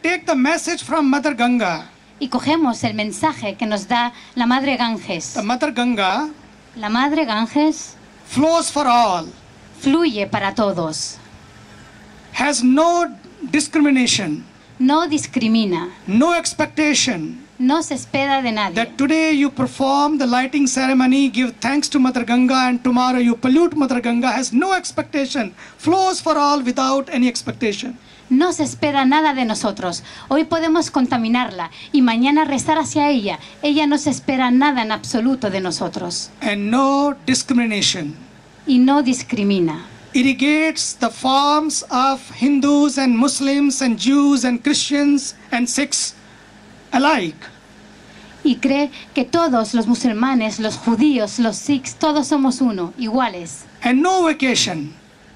take the message from Mother Ganga. Y cogemos el mensaje que nos da la Madre Ganges. The Mother Ganga La Madre Ganges flows for all, fluye para todos. has no discrimination, No discrimina. no expectation. No se espera de nadie. That today you perform the lighting ceremony, give thanks to Mother Ganga, and tomorrow you pollute Mother Ganga, has no expectation, flows for all without any expectation. No se espera nada de nosotros. Hoy podemos contaminarla y mañana rezar hacia ella. Ella no se espera nada en absoluto de nosotros. And no discrimination. Y no discrimina. Irrigates the farms of Hindus and Muslims and Jews and Christians and Sikhs alike. Y cree que todos los musulmanes, los judíos, los sikhs, todos somos uno, iguales. And no vacation.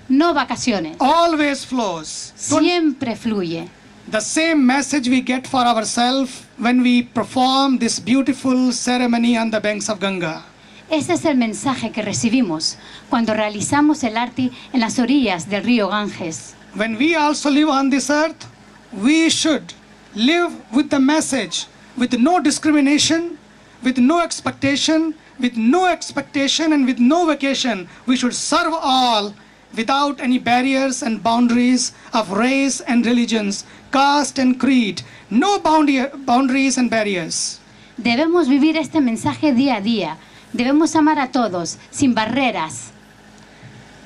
No vacaciones. Always flows. Siempre fluye. The same message we get for ourselves when we perform this beautiful ceremony on the banks of Ganga. Ese es el mensaje que recibimos cuando realizamos el arti en las orillas del río Ganges. When we also live on this earth, we should live with the message, with no discrimination, with no expectation, and with no vacation. We should serve all without any barriers and boundaries of race and religions, caste and creed. No boundaries and barriers. Debemos vivir este mensaje día a día. Debemos amar a todos, sin barreras.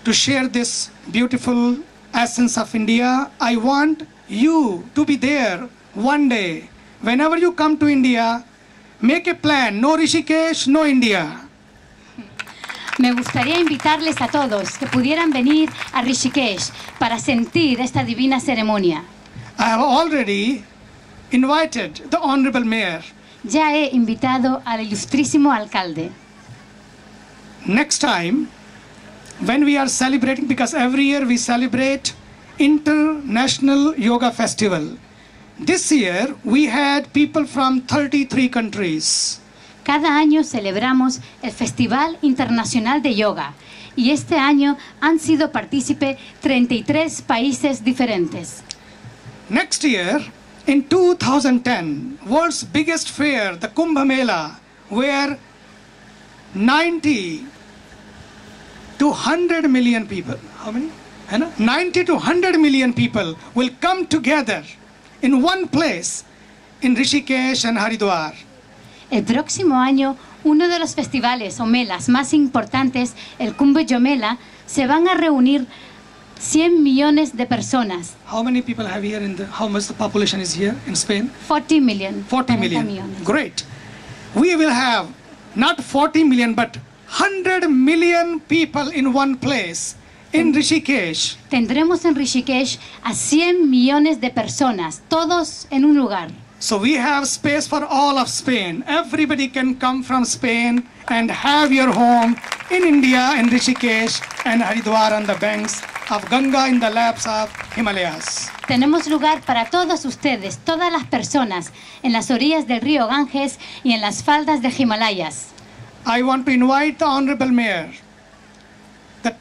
To share this beautiful essence of India, I want you to be there one day. Whenever you come to India, make a plan. No Rishikesh, no India. Me gustaría invitarles a todos que pudieran venir a Rishikesh para sentir esta divina ceremonia. I have already invited the Honorable Mayor. Ya he invitado al ilustrísimo alcalde. Next time, when we are celebrating, because every year we celebrate International Yoga Festival. This year, we had people from 33 countries. Cada año celebramos el Festival Internacional de Yoga y este año han sido partícipe 33 países diferentes. Next year, in 2010, world's biggest fair, the Kumbh Mela, where 90 to 100 million people, how many? 90 to 100 million people will come together in one place in Rishikesh and Haridwar. El próximo año, uno de los festivales o melas más importantes, el Kumbh Mela, se van a reunir 100 millones de personas. How many people have here how much the population is here in Spain? 40 million. 40 million. Millones. Great. We will have not 40 million but 100 million people in one place in Rishikesh. Tendremos en Rishikesh a 100 millones de personas, todos en un lugar. So we have space for all of Spain. Everybody can come from Spain and have your home in India, in Rishikesh and Haridwar on the banks of Ganga in the laps of Himalayas. Tenemos lugar para todos ustedes, todas las personas, en las orillas del río Ganges y en las faldas de Himalayas. I want to invite the Honorable Mayor that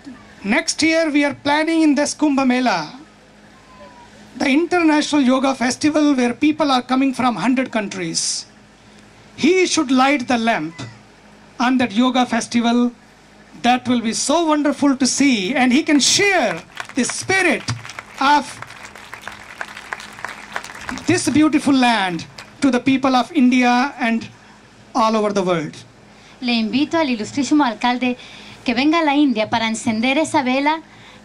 next year we are planning in this Kumbh Mela, the International Yoga Festival where people are coming from 100 countries. He should light the lamp on that yoga festival. That will be so wonderful to see, and he can share the spirit of this beautiful land to the people of India and all over the world. Le invito al ilustrísimo alcalde que venga a la India para encender esa vela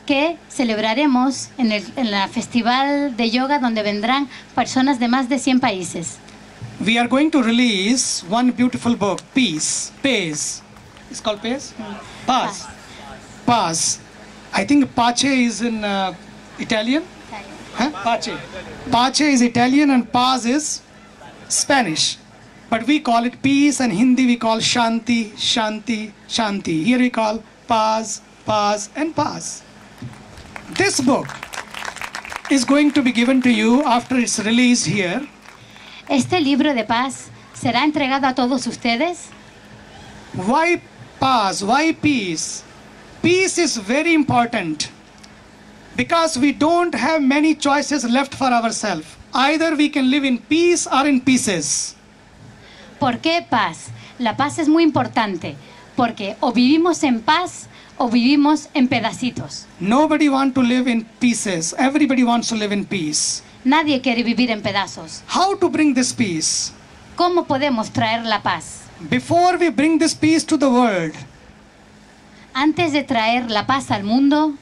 que celebraremos en el festival de yoga donde vendrán personas de más de 100 países. We are going to release one beautiful book, Peace, Pace. It's called Pace? Paz. Paz. I think Pace is in Italian. Huh? Pace. Pace is Italian and Paz is Spanish. But we call it peace, and Hindi we call Shanti, Shanti, Shanti. Here we call Paz, Paz and Paz. This book is going to be given to you after it's released here. Este libro de paz será entregado a todos ustedes. Why paz? Why peace? Peace is very important because we don't have many choices left for ourselves. Either we can live in peace or in pieces. ¿Por qué paz? La paz es muy importante, porque o vivimos en paz o vivimos en pedacitos. Nobody wants to live in pieces. Everybody wants to live in peace. Nadie quiere vivir en pedazos. How to bring this peace? ¿Cómo podemos traer la paz? Before we bring this peace to the world, Antes de traer la paz al mundo,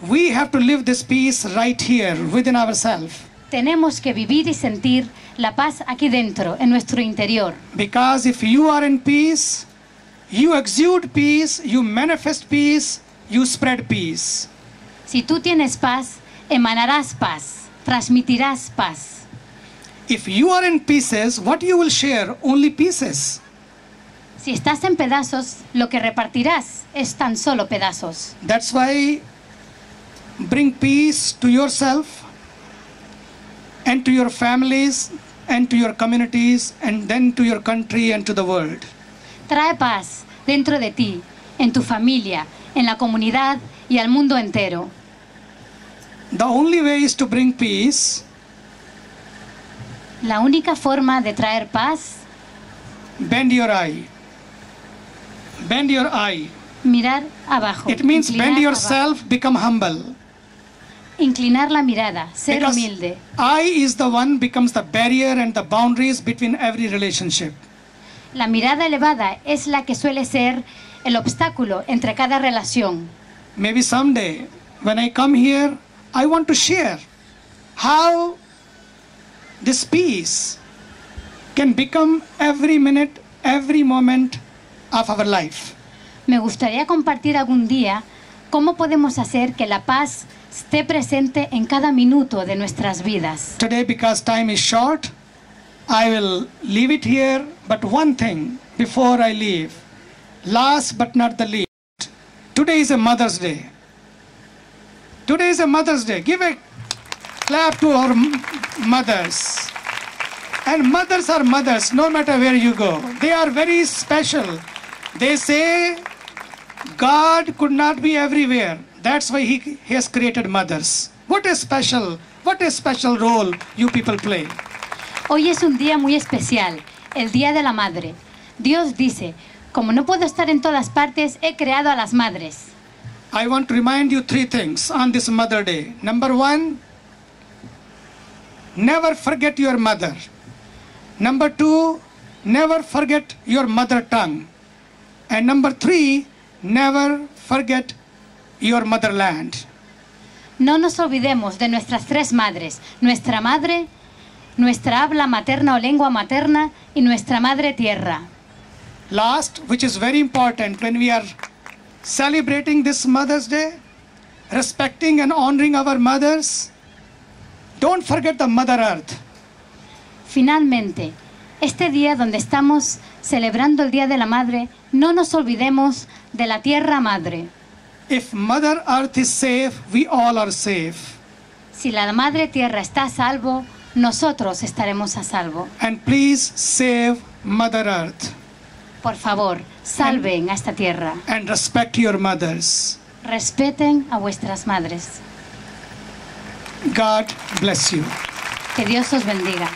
we have to live this peace right here within ourselves. tenemos que vivir y sentir la paz aquí dentro, en nuestro interior. Because if you are in peace, you exude peace, you manifest peace, you spread peace. Si tú tienes paz, emanarás paz, transmitirás paz. If you are in pieces, what you will share? Only pieces. Si estás en pedazos, lo que repartirás es tan solo pedazos. That's why bring peace to yourself and to your families and to your communities and then to your country and to the world. Trae paz dentro de ti, en tu familia, en la comunidad y al mundo entero. The only way is to bring peace. La única forma de traer paz, Bend your eye. Bend your eye. mirar abajo. It means inclinar bend abajo. yourself, become humble. Inclinar la mirada, ser Because humilde. I is the one becomes the barrier and the boundaries between every relationship. La mirada elevada es la que suele ser el obstáculo entre cada relación. Maybe someday when I come here, I want to share how this peace can become every minute, every moment of our life. Me gustaría compartir algún día cómo podemos hacer que la paz esté presente en cada minuto de nuestras vidas. Today, because time is short, I will leave it here. But one thing before I leave, last but not the least, today is a Mother's Day. Today is a Mother's Day. Give a clap to our mothers. And mothers are mothers, no matter where you go. They are very special. They say God could not be everywhere. That's why he has created mothers. What a special role you people play. Hoy es un día muy especial, el Día de la Madre. Dios dice, como no puedo estar en todas partes, he creado a las madres. I want to remind you 3 things on this Mother Day. Number 1, never forget your mother. Number 2, never forget your mother tongue. And number 3, never forget your motherland. No nos olvidemos de nuestras 3 madres, nuestra madre, nuestra habla materna o lengua materna y nuestra madre tierra. Last, which is very important when we are celebrating this Mother's Day, respecting and honoring our mothers, don't forget the Mother Earth. Finalmente, este día donde estamos celebrando el Día de la Madre, no nos olvidemos de la Tierra Madre. If Mother Earth is safe, we all are safe. Si la Madre Tierra está a salvo, nosotros estaremos a salvo. And please save Mother Earth Por favor, salven a esta tierra. and respect your mothers. Respeten a vuestras madres. God bless you. Que Dios os bendiga.